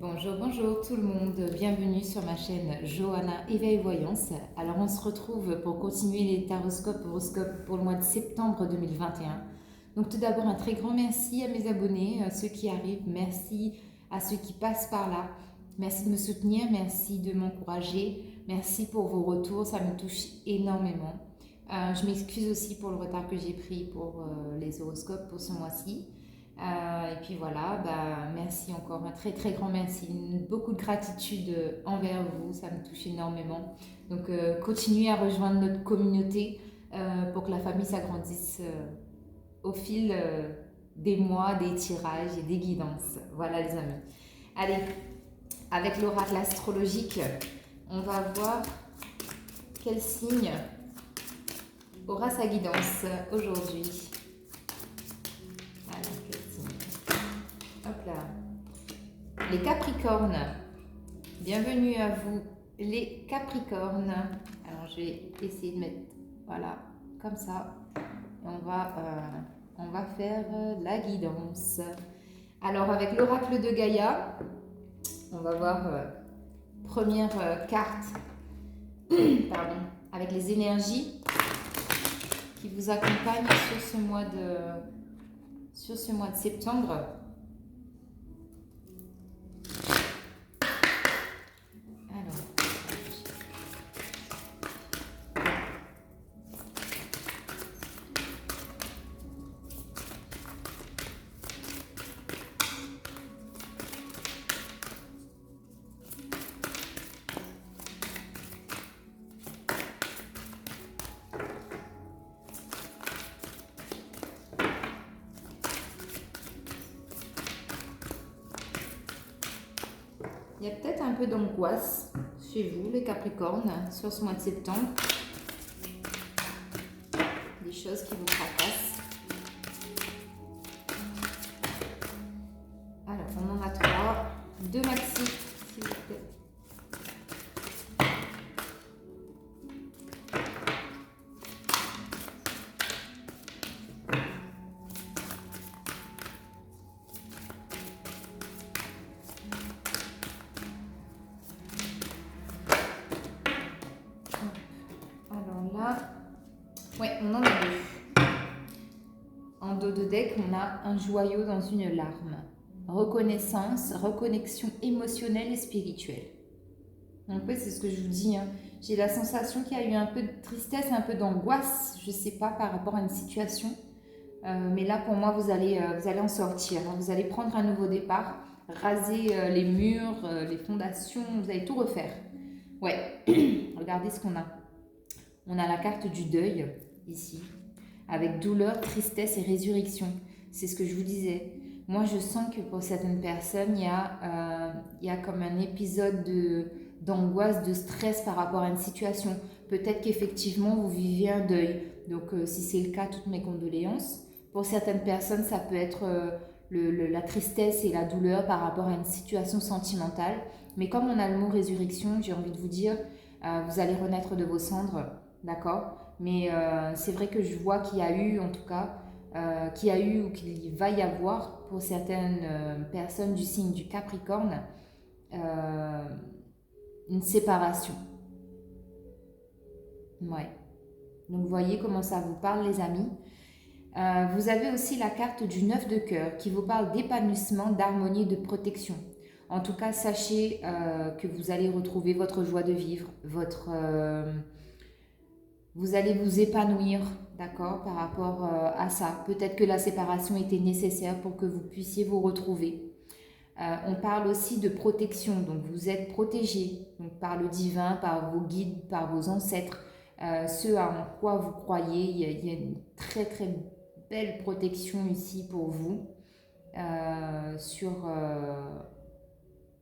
Bonjour, bonjour tout le monde, bienvenue sur ma chaîne Johanna Éveil Voyance. Alors on se retrouve pour continuer les horoscopes pour le mois de septembre 2021. Donc tout d'abord un très grand merci à mes abonnés, à ceux qui arrivent, merci à ceux qui passent par là. Merci de me soutenir, merci de m'encourager, merci pour vos retours, ça me touche énormément. Je m'excuse aussi pour le retard que j'ai pris pour les horoscopes pour ce mois-ci. Et puis voilà, merci encore, un très très grand merci, beaucoup de gratitude envers vous, ça me touche énormément. Donc continuez à rejoindre notre communauté pour que la famille s'agrandisse au fil des mois, des tirages et des guidances. Voilà les amis. Allez, avec l'oracle astrologique, on va voir quel signe aura sa guidance aujourd'hui. Hop là. Les Capricornes. Bienvenue à vous, les Capricornes. Alors, je vais essayer de mettre, voilà, comme ça. Et on va faire la guidance. Alors, avec l'oracle de Gaïa, on va voir première carte, pardon, avec les énergies qui vous accompagnent sur ce mois de septembre. Il y a peut-être un peu d'angoisse chez vous, les Capricornes, sur ce mois de septembre. Des choses qui vous fracassent. Alors, on en a 3. 2 maxi, s'il vous plaît. Ouais, on en a 2. En dos de deck, on a un joyau dans une larme. Reconnaissance, reconnexion émotionnelle et spirituelle. Donc oui, c'est ce que je vous dis. J'ai la sensation qu'il y a eu un peu de tristesse, un peu d'angoisse, je ne sais pas, par rapport à une situation. Mais là, pour moi, vous allez en sortir. Vous allez prendre un nouveau départ, raser les murs, les fondations, vous allez tout refaire. Ouais, regardez ce qu'on a. On a la carte du deuil, ici, avec douleur, tristesse et résurrection. C'est ce que je vous disais. Moi, je sens que pour certaines personnes, il y a comme un épisode d'angoisse, de stress par rapport à une situation. Peut-être qu'effectivement, vous vivez un deuil. Donc, si c'est le cas, toutes mes condoléances. Pour certaines personnes, ça peut être la tristesse et la douleur par rapport à une situation sentimentale. Mais comme on a le mot résurrection, j'ai envie de vous dire, vous allez renaître de vos cendres, d'accord ? Mais c'est vrai que je vois qu'il y a eu, en tout cas, qu'il y a eu ou qu'il va y avoir pour certaines personnes du signe du Capricorne une séparation. Ouais. Donc, vous voyez comment ça vous parle, les amis. Vous avez aussi la carte du 9 de cœur qui vous parle d'épanouissement, d'harmonie, de protection. En tout cas, sachez que vous allez retrouver votre joie de vivre, vous allez vous épanouir, d'accord, par rapport à ça. Peut-être que la séparation était nécessaire pour que vous puissiez vous retrouver. On parle aussi de protection, donc vous êtes protégé donc par le divin, par vos guides, par vos ancêtres, ce en quoi vous croyez. Il y a une très très belle protection ici pour vous, sur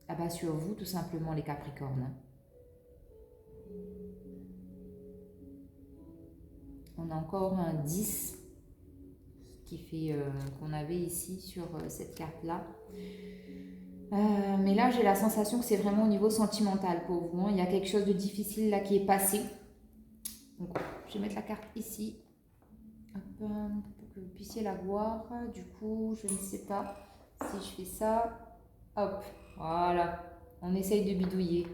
vous tout simplement les Capricornes. On a encore un 10 qui fait qu'on avait ici sur cette carte-là. Mais là, j'ai la sensation que c'est vraiment au niveau sentimental pour vous. Il y a quelque chose de difficile là qui est passé. Donc, je vais mettre la carte ici. Hop, pour que puissiez la voir. Du coup, je ne sais pas si je fais ça. Hop, Voilà, on essaye de bidouiller.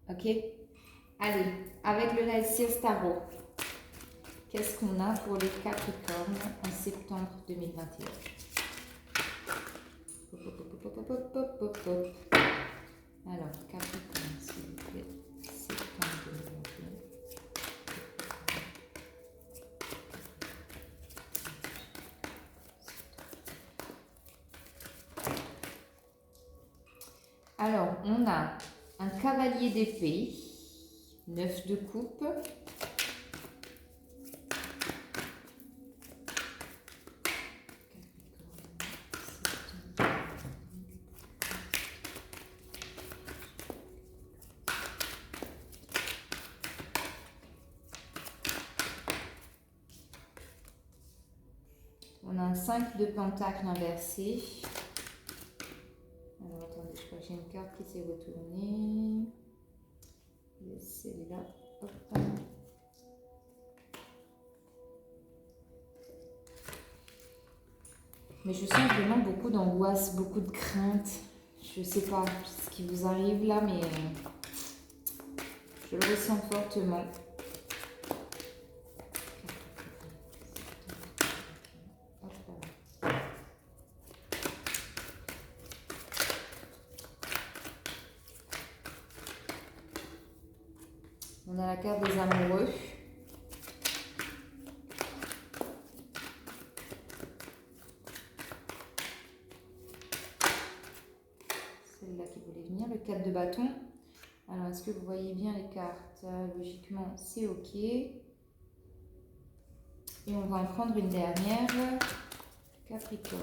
Ok? Allez, avec le Lightseers Tarot, qu'est-ce qu'on a pour les Capricornes en septembre 2021? Alors, Capricorne, s'il vous plaît, septembre 2021. Alors, on a un cavalier d'épée, 9 de coupe. On a un 5 de pentacle inversé. Alors, attendez, je crois que j'ai une carte qui s'est retournée. Celle-là. Mais je sens vraiment beaucoup d'angoisse, beaucoup de crainte. Je sais pas ce qui vous arrive là, mais je le ressens fortement. On a la carte des amoureux. Celle-là qui voulait venir, le 4 de bâton. Alors, est-ce que vous voyez bien les cartes? Logiquement, c'est OK. Et on va en prendre une dernière. Capricorne.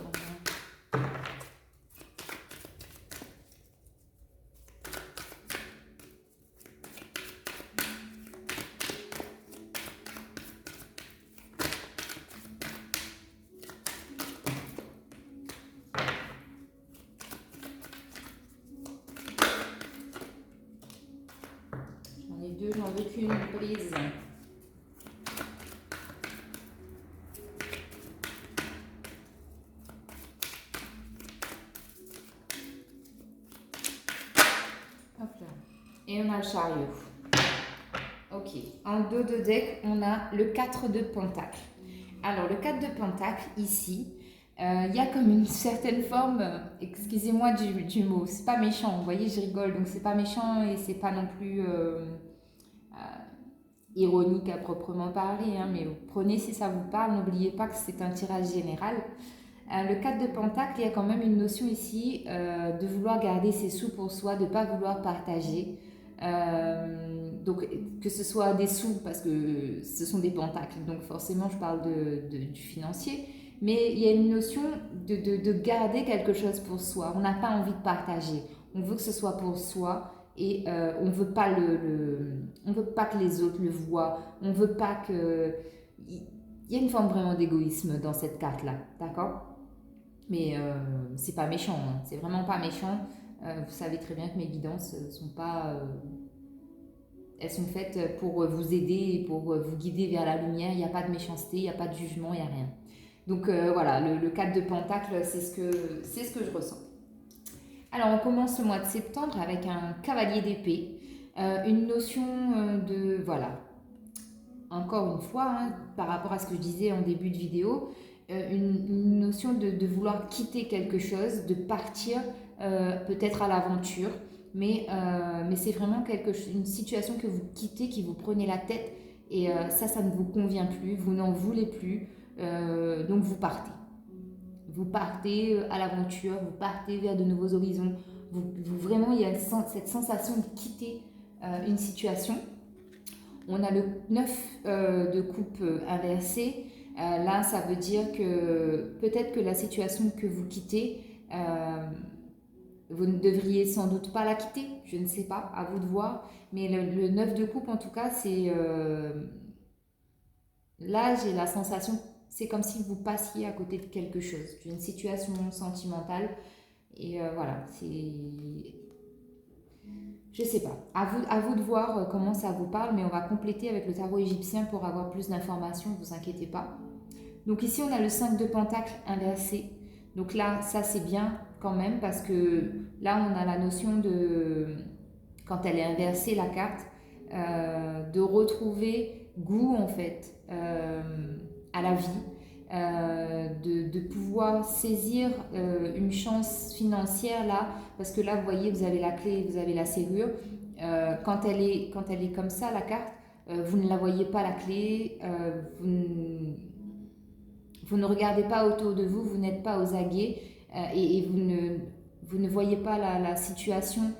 J'en ai deux, j'en veux qu'une prise. Hop là. Et on a le chariot. Ok. En dos de deck, on a le 4 de pentacle. Alors, le 4 de pentacle, ici, il y a comme une certaine forme, excusez-moi du mot, c'est pas méchant, vous voyez, je rigole, donc c'est pas méchant et c'est pas non plus ironique à proprement parler, hein, mais prenez si ça vous parle, n'oubliez pas que c'est un tirage général. Le 4 de pentacle, il y a quand même une notion ici de vouloir garder ses sous pour soi, de ne pas vouloir partager. Donc que ce soit des sous, parce que ce sont des pentacles, donc forcément je parle du financier, mais il y a une notion de garder quelque chose pour soi. On n'a pas envie de partager, on veut que ce soit pour soi et on ne veut pas on veut pas que les autres le voient, on veut pas que... Il y a une forme vraiment d'égoïsme dans cette carte-là, d'accord? Mais c'est pas méchant, hein. C'est vraiment pas méchant. Vous savez très bien que mes guidances sont pas... elles sont faites pour vous aider et pour vous guider vers la lumière. Il n'y a pas de méchanceté, il n'y a pas de jugement, il n'y a rien. Donc voilà, le 4 de pentacle, c'est ce que je ressens. Alors on commence le mois de septembre avec un cavalier d'épée. Une notion de... Voilà. Encore une fois, hein, par rapport à ce que je disais en début de vidéo, une notion de vouloir quitter quelque chose, de partir peut-être à l'aventure, mais c'est vraiment une situation que vous quittez, qui vous prenez la tête, et ça ne vous convient plus, vous n'en voulez plus, donc vous partez. Vous partez à l'aventure, vous partez vers de nouveaux horizons, vraiment il y a cette sensation de quitter une situation. On a le 9 de coupe inversé. Là, ça veut dire que peut-être que la situation que vous quittez, vous ne devriez sans doute pas la quitter. Je ne sais pas, à vous de voir. Mais le 9 de coupe, en tout cas, c'est... là, j'ai la sensation, c'est comme si vous passiez à côté de quelque chose, d'une situation sentimentale. Et voilà, c'est... Je sais pas. À vous de voir comment ça vous parle, mais on va compléter avec le tarot égyptien pour avoir plus d'informations, ne vous inquiétez pas. Donc ici, on a le 5 de pentacle inversé. Donc là, ça c'est bien. quand même, parce que là, on a la notion de, quand elle est inversée, la carte, de retrouver goût, en fait, à la vie, de pouvoir saisir une chance financière, là, parce que là, vous voyez, vous avez la clé, vous avez la serrure. Quand elle est comme ça, la carte, vous ne la voyez pas, la clé, vous ne regardez pas autour de vous, vous n'êtes pas aux aguets et vous ne voyez pas la situation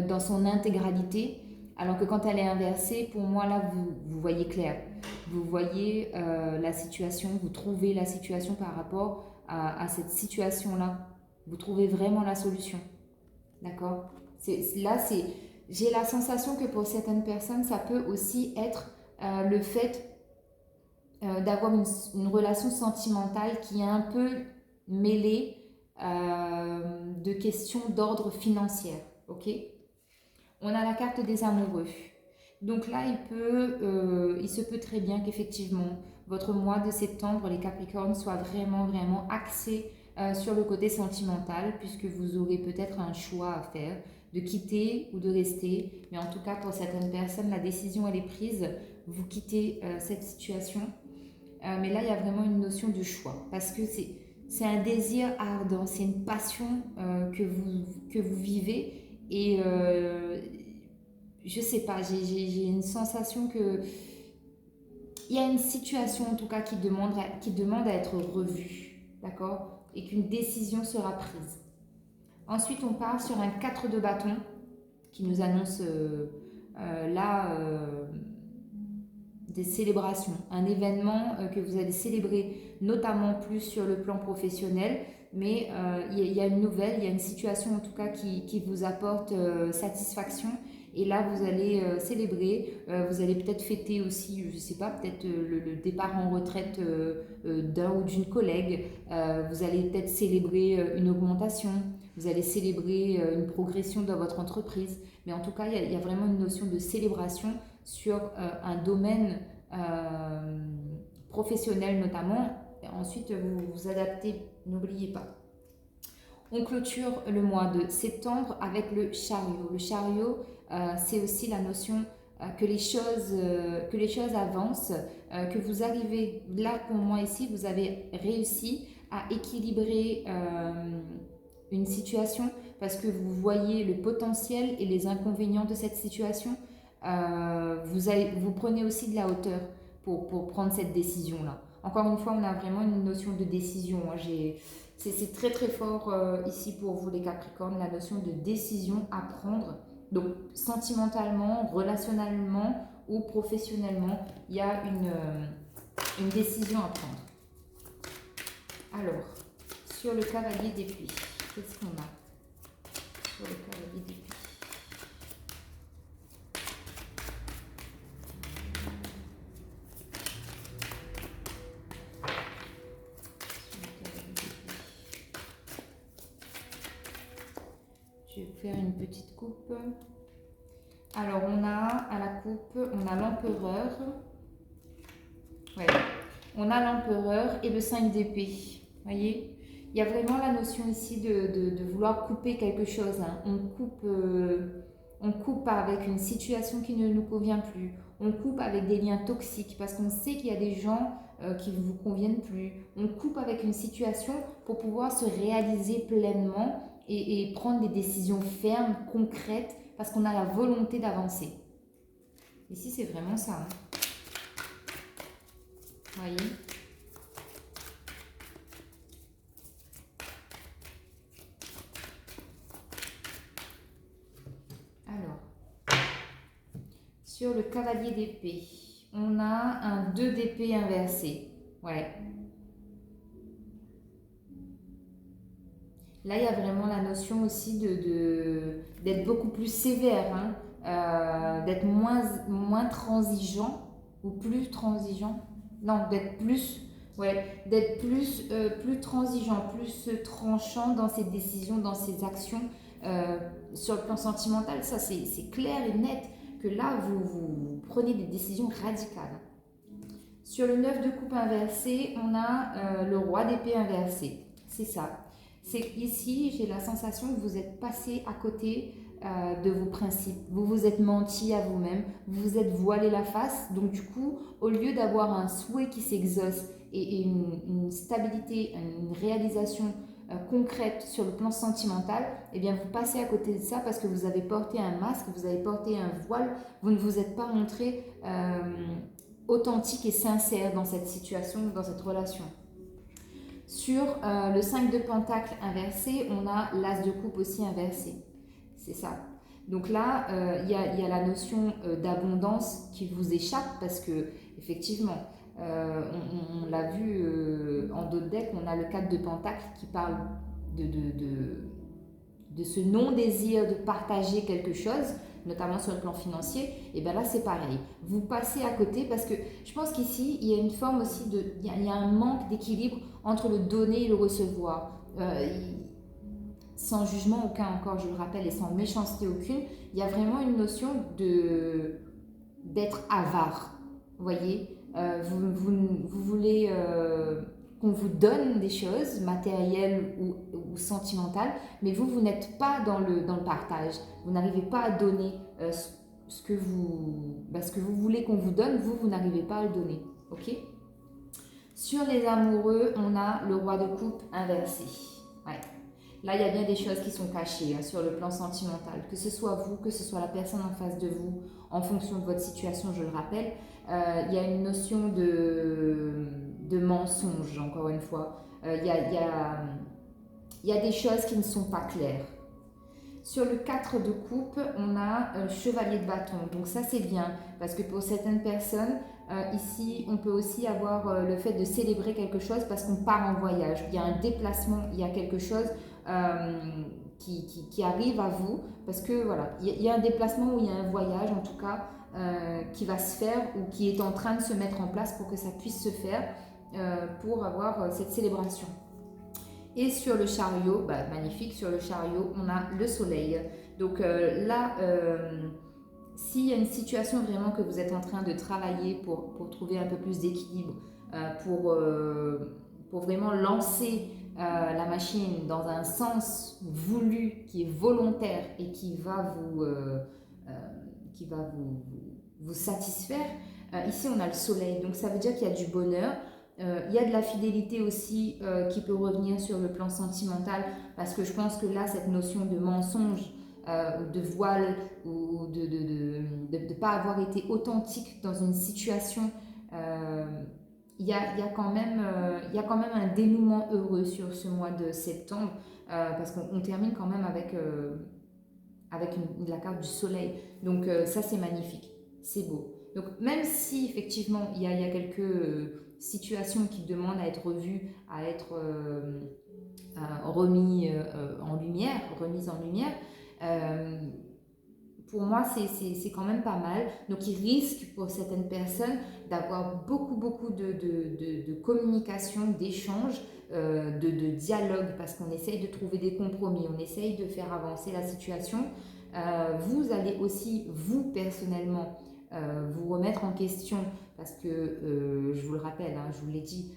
dans son intégralité. Alors que quand elle est inversée, pour moi, là, vous voyez clair. Vous voyez la situation, vous trouvez la situation par rapport à cette situation-là. Vous trouvez vraiment la solution. D'accord? J'ai la sensation que pour certaines personnes, ça peut aussi être le fait d'avoir une relation sentimentale qui est un peu mêlée de questions d'ordre financier. Ok? On a la carte des amoureux. Donc là, il se peut très bien qu'effectivement, votre mois de septembre, les Capricornes, soit vraiment, vraiment axé sur le côté sentimental, puisque vous aurez peut-être un choix à faire, de quitter ou de rester. Mais en tout cas, pour certaines personnes, la décision, elle est prise. Vous quittez cette situation. Mais là, il y a vraiment une notion de choix, parce que c'est un désir ardent, c'est une passion que vous vivez. Et je sais pas, j'ai une sensation que il y a une situation en tout cas qui demande à être revue, d'accord? Et qu'une décision sera prise. Ensuite, on part sur un 4 de bâton qui nous annonce là des célébrations, un événement que vous allez célébrer, notamment plus sur le plan professionnel, mais il y a une nouvelle, il y a une situation en tout cas qui vous apporte satisfaction. Et là, vous allez célébrer, vous allez peut-être fêter aussi, je ne sais pas, peut-être le départ en retraite d'un ou d'une collègue. Vous allez peut-être célébrer une augmentation, vous allez célébrer une progression dans votre entreprise. Mais en tout cas, il y a vraiment une notion de célébration sur un domaine professionnel notamment. Et ensuite, vous vous adaptez, n'oubliez pas. On clôture le mois de septembre avec le chariot. Le chariot, c'est aussi la notion que les choses avancent, que vous arrivez, là pour moi ici, vous avez réussi à équilibrer une situation parce que vous voyez le potentiel et les inconvénients de cette situation. Vous prenez aussi de la hauteur pour prendre cette décision-là. Encore une fois, on a vraiment une notion de décision. C'est très très fort ici pour vous les Capricornes, la notion de décision à prendre. Donc sentimentalement, relationnellement ou professionnellement, il y a une décision à prendre. Alors, sur le cavalier d'épée, qu'est-ce qu'on a sur le cavalier d'épée? Je vais faire une petite coupe. Alors, on a à la coupe, on a l'empereur. Ouais. On a l'empereur et le 5 d'épée. Voyez, il y a vraiment la notion ici de vouloir couper quelque chose. Hein. On coupe avec une situation qui ne nous convient plus. On coupe avec des liens toxiques parce qu'on sait qu'il y a des gens qui ne vous conviennent plus. On coupe avec une situation pour pouvoir se réaliser pleinement et prendre des décisions fermes, concrètes, parce qu'on a la volonté d'avancer. Ici, c'est vraiment ça. Hein. Voyez. Alors, sur le cavalier d'épée, on a un 2 d'épée inversé. Ouais. Là, il y a vraiment la notion aussi d'être beaucoup plus sévère, hein, d'être moins transigeant ou plus transigeant. Non, d'être plus, ouais, d'être plus transigeant, plus tranchant dans ses décisions, dans ses actions. Sur le plan sentimental, ça c'est clair et net que là, vous prenez des décisions radicales. Sur le 9 de coupe inversé, on a le roi d'épée inversé. C'est ça. C'est qu'ici, j'ai la sensation que vous êtes passé à côté de vos principes. Vous vous êtes menti à vous-même, vous vous êtes voilé la face. Donc du coup, au lieu d'avoir un souhait qui s'exauce et une stabilité, une réalisation concrète sur le plan sentimental, eh bien vous passez à côté de ça parce que vous avez porté un masque, vous avez porté un voile, vous ne vous êtes pas montré authentique et sincère dans cette situation, dans cette relation. Sur le 5 de Pentacle inversé, on a l'As de coupe aussi inversé. C'est ça. Donc là, il y a la notion d'abondance qui vous échappe parce que, effectivement, on l'a vu en d'autres decks, on a le 4 de Pentacle qui parle de ce non-désir de partager quelque chose, notamment sur le plan financier. Et bien là, c'est pareil. Vous passez à côté parce que je pense qu'ici, il y a une forme aussi il y a un manque d'équilibre entre le donner et le recevoir. Sans jugement aucun encore, je le rappelle, et sans méchanceté aucune, il y a vraiment une notion d'être avare. Vous voyez, vous voulez qu'on vous donne des choses matérielles ou sentimentales, mais vous n'êtes pas dans le partage. Vous n'arrivez pas à donner ce que vous voulez qu'on vous donne, vous n'arrivez pas à le donner. Ok ? Sur les amoureux, on a le roi de coupe inversé. Ouais. Là, il y a bien des choses qui sont cachées sur le plan sentimental. Que ce soit vous, que ce soit la personne en face de vous, en fonction de votre situation, je le rappelle, il y a une notion de mensonge, encore une fois. Il y a des choses qui ne sont pas claires. Sur le 4 de coupe, on a chevalier de bâton. Donc ça, c'est bien, parce que pour certaines personnes, ici, on peut aussi avoir le fait de célébrer quelque chose parce qu'on part en voyage. Il y a un déplacement, il y a quelque chose qui arrive à vous, parce que voilà, il y a un déplacement ou il y a un voyage, en tout cas, qui va se faire ou qui est en train de se mettre en place pour que ça puisse se faire, pour avoir cette célébration. Et sur le chariot, magnifique, sur le chariot, on a le soleil. Donc là, s'il y a une situation vraiment que vous êtes en train de travailler pour trouver un peu plus d'équilibre, pour vraiment lancer la machine dans un sens voulu, qui est volontaire et qui va vous satisfaire, ici on a le soleil. Donc ça veut dire qu'il y a du bonheur. Il y a de la fidélité aussi qui peut revenir sur le plan sentimental, parce que je pense que là, cette notion de mensonge, de voile, ou de ne pas avoir été authentique dans une situation, il y a quand même un dénouement heureux sur ce mois de septembre, parce qu'on termine quand même avec la carte du soleil. Donc ça, c'est magnifique, c'est beau. Donc même si effectivement il y a quelques situations qui demandent à être revues, à être remises en lumière, pour moi c'est quand même pas mal. Donc il risque pour certaines personnes d'avoir beaucoup de communication, d'échange, de dialogue, parce qu'on essaye de trouver des compromis, on essaye de faire avancer la situation. Vous allez aussi, vous personnellement, vous remettre en question, parce que je vous le rappelle, je vous l'ai dit,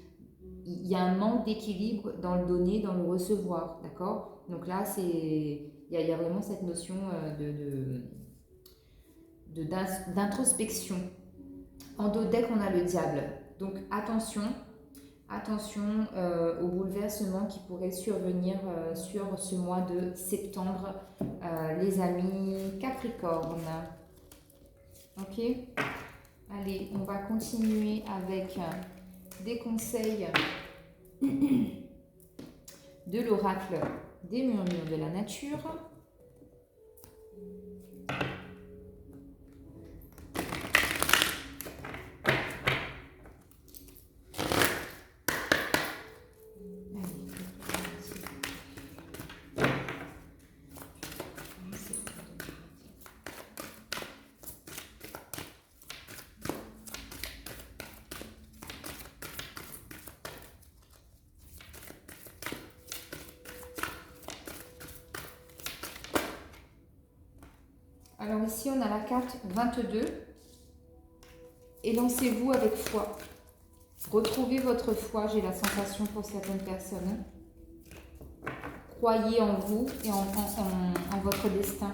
il y a un manque d'équilibre dans le donner, dans le recevoir, d'accord? Donc là, il y a vraiment cette notion d'introspection. En dos deck, on a le diable. Donc attention au bouleversement qui pourrait survenir sur ce mois de septembre, les amis Capricorne. Ok, allez, on va continuer avec des conseils de l'oracle des murmures de la nature. Alors ici, on a la carte 22. Et lancez-vous avec foi. Retrouvez votre foi, j'ai la sensation pour certaines personnes. croyez en vous et en votre destin.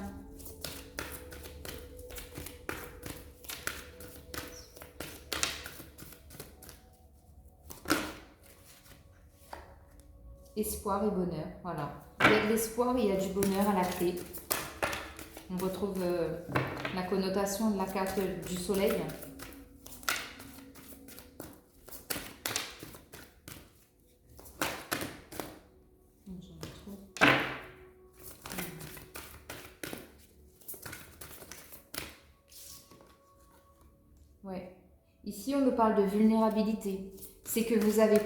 Espoir et bonheur, voilà. Il y a de l'espoir et il y a du bonheur à la clé. On retrouve la connotation de la carte du soleil. Ouais. Ici, on nous parle de vulnérabilité. C'est que vous avez,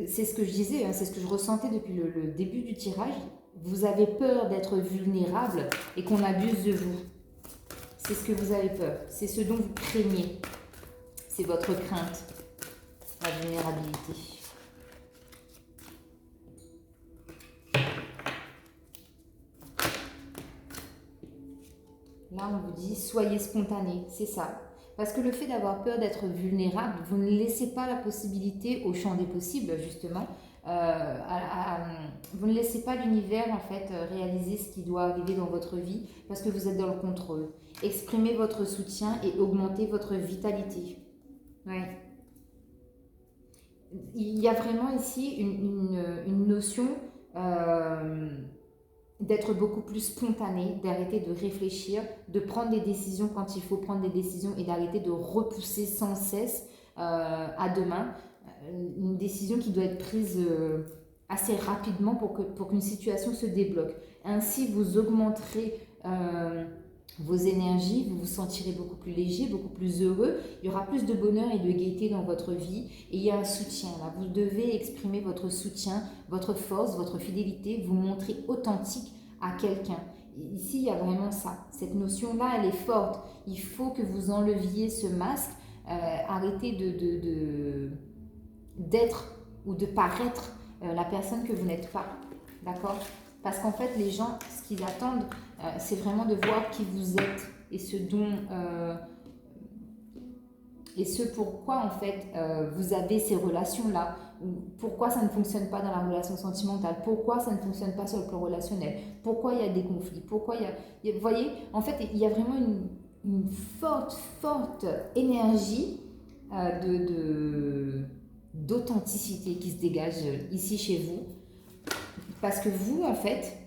c'est ce que je disais, hein, c'est ce que je ressentais depuis le début du tirage. Vous avez peur d'être vulnérable et qu'on abuse de vous. C'est ce que vous avez peur. C'est ce dont vous craignez. C'est votre crainte, la vulnérabilité. Là, on vous dit, soyez spontané, c'est ça. Parce que le fait d'avoir peur d'être vulnérable, vous ne laissez pas la possibilité au champ des possibles, justement. Vous ne laissez pas l'univers, en fait, réaliser ce qui doit arriver dans votre vie parce que vous êtes dans le contrôle. Exprimez votre soutien et augmentez votre vitalité. Ouais. Il y a vraiment ici une notion d'être beaucoup plus spontané, d'arrêter de réfléchir, de prendre des décisions quand il faut prendre des décisions et d'arrêter de repousser sans cesse à demain. Une décision qui doit être prise assez rapidement pour qu'une situation se débloque. Ainsi, vous augmenterez vos énergies, vous vous sentirez beaucoup plus léger, beaucoup plus heureux. Il y aura plus de bonheur et de gaieté dans votre vie. Et il y a un soutien là. Vous devez exprimer votre soutien, votre force, votre fidélité, vous montrer authentique à quelqu'un. Ici, il y a vraiment ça. Cette notion-là, elle est forte. Il faut que vous enleviez ce masque. Arrêtez d'être ou de paraître la personne que vous n'êtes pas. D'accord ? Parce qu'en fait, les gens, ce qu'ils attendent, c'est vraiment de voir qui vous êtes et ce dont et ce pourquoi en fait vous avez ces relations-là. Pourquoi ça ne fonctionne pas dans la relation sentimentale? Pourquoi ça ne fonctionne pas sur le plan relationnel? Pourquoi il y a des conflits? Pourquoi vous voyez, en fait, il y a vraiment une forte énergie d'authenticité qui se dégage ici chez vous. Parce que vous, en fait,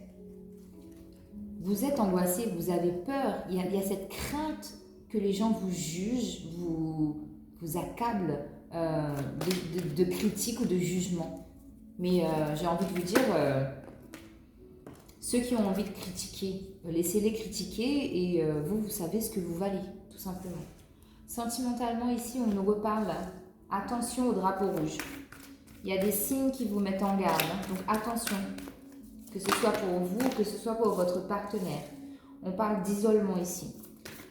vous êtes angoissé, vous avez peur. Il y a cette crainte que les gens vous jugent, vous accablent de critiques ou de jugements. Mais j'ai envie de vous dire, ceux qui ont envie de critiquer, laissez-les critiquer et vous savez ce que vous valez, tout simplement. Sentimentalement, ici, on nous reparle, attention au drapeau rouge. Il y a des signes qui vous mettent en garde, hein, donc attention, que ce soit pour vous ou que ce soit pour votre partenaire. On parle d'isolement ici.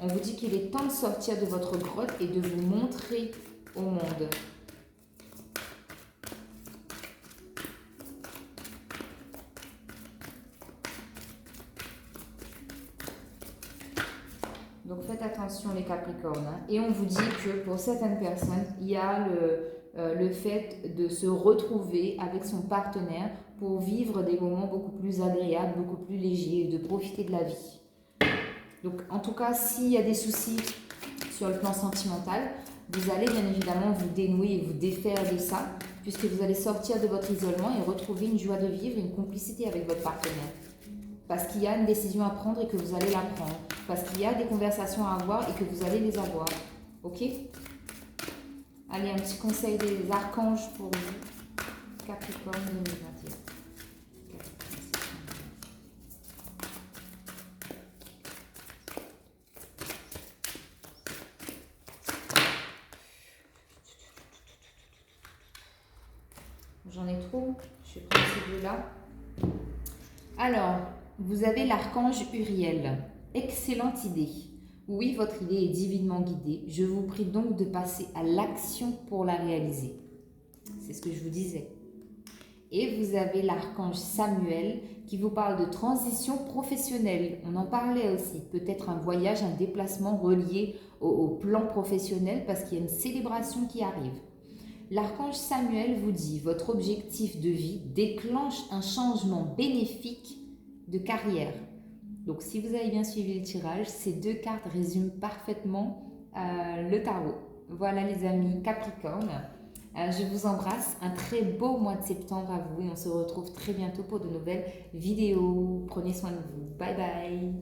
On vous dit qu'il est temps de sortir de votre grotte et de vous montrer au monde. Donc faites attention les Capricornes. Hein. Et on vous dit que pour certaines personnes, il y a le fait de se retrouver avec son partenaire pour vivre des moments beaucoup plus agréables, beaucoup plus légers, et de profiter de la vie. Donc en tout cas, s'il y a des soucis sur le plan sentimental, vous allez bien évidemment vous dénouer et vous défaire de ça, puisque vous allez sortir de votre isolement et retrouver une joie de vivre, une complicité avec votre partenaire. Parce qu'il y a une décision à prendre et que vous allez la prendre. Parce qu'il y a des conversations à avoir et que vous allez les avoir. Ok ? Allez, un petit conseil des archanges pour vous. Capricorne 2021. J'en ai trop. Je vais prendre ces deux-là. Alors, vous avez l'archange Uriel. Excellente idée. Oui, votre idée est divinement guidée. Je vous prie donc de passer à l'action pour la réaliser. C'est ce que je vous disais. Et vous avez l'archange Samuel qui vous parle de transition professionnelle. On en parlait aussi. Peut-être un voyage, un déplacement relié au plan professionnel parce qu'il y a une célébration qui arrive. l'archange Samuel vous dit, votre objectif de vie déclenche un changement bénéfique de carrière. Donc si vous avez bien suivi le tirage, ces deux cartes résument parfaitement le tarot. Voilà les amis Capricorne. Je vous embrasse, un très beau mois de septembre à vous et on se retrouve très bientôt pour de nouvelles vidéos. Prenez soin de vous, bye bye.